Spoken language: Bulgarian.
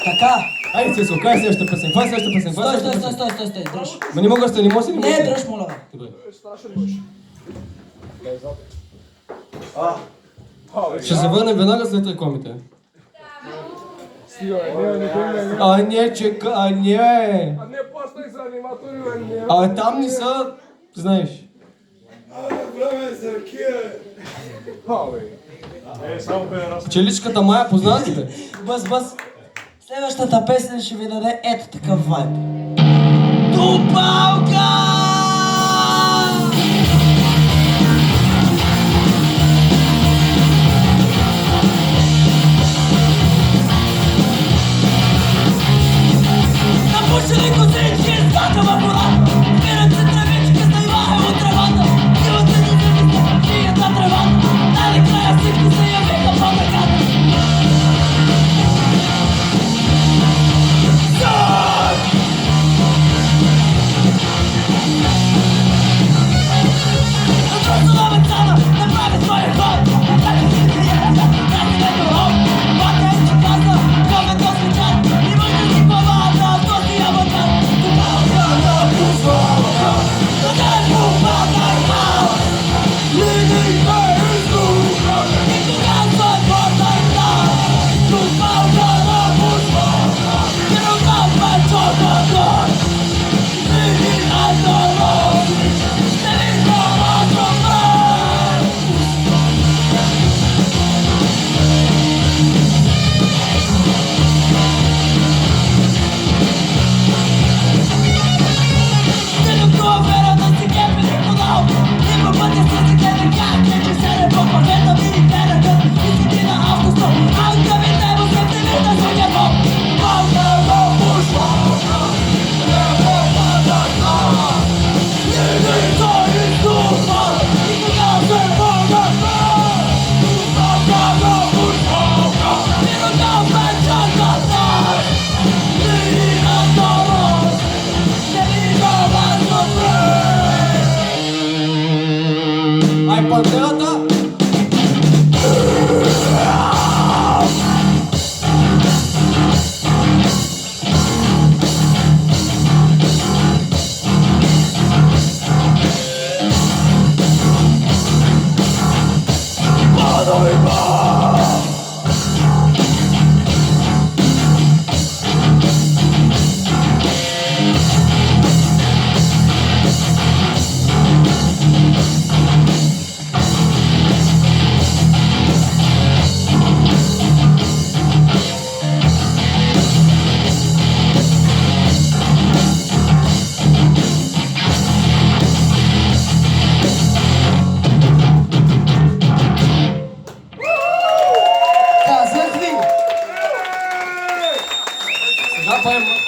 Така. Айде, Цецо, кой е следващата песен? Кой е следващата песен? Стой, дръж. Ма не мога да не може ли? Не, дръж, моля. Добре. Абе, Ще се върнем веднага след рекламите. стига, не. А не, чека, а не. А не плащай за аниматори, не. А там не са, знаеш. Време за кие. Пчеличката Мая, познавате ли? Бъз. Следващата песен ще ви даде ето такъв вайб. Тупалка! Напушили косички, скакава вода. Спират се тревички, снимае от тревата. Силът се не живи на тревата. Най-накрая всички се явиха по нагата. Направи своя ход. Направи си приятел. Тази лето ход. Бата е че каза. Каме то свечат. И мъжа си главата. То си ябата. Тупалка на пусвалка. Да е пупата и мал. Линика и звука. И кога свой порта и мал. Тупалка на пусвалка. И рука печота гор. Лини андалон. Лини андалон. Ай, пантерата! Казах ви! Сега поем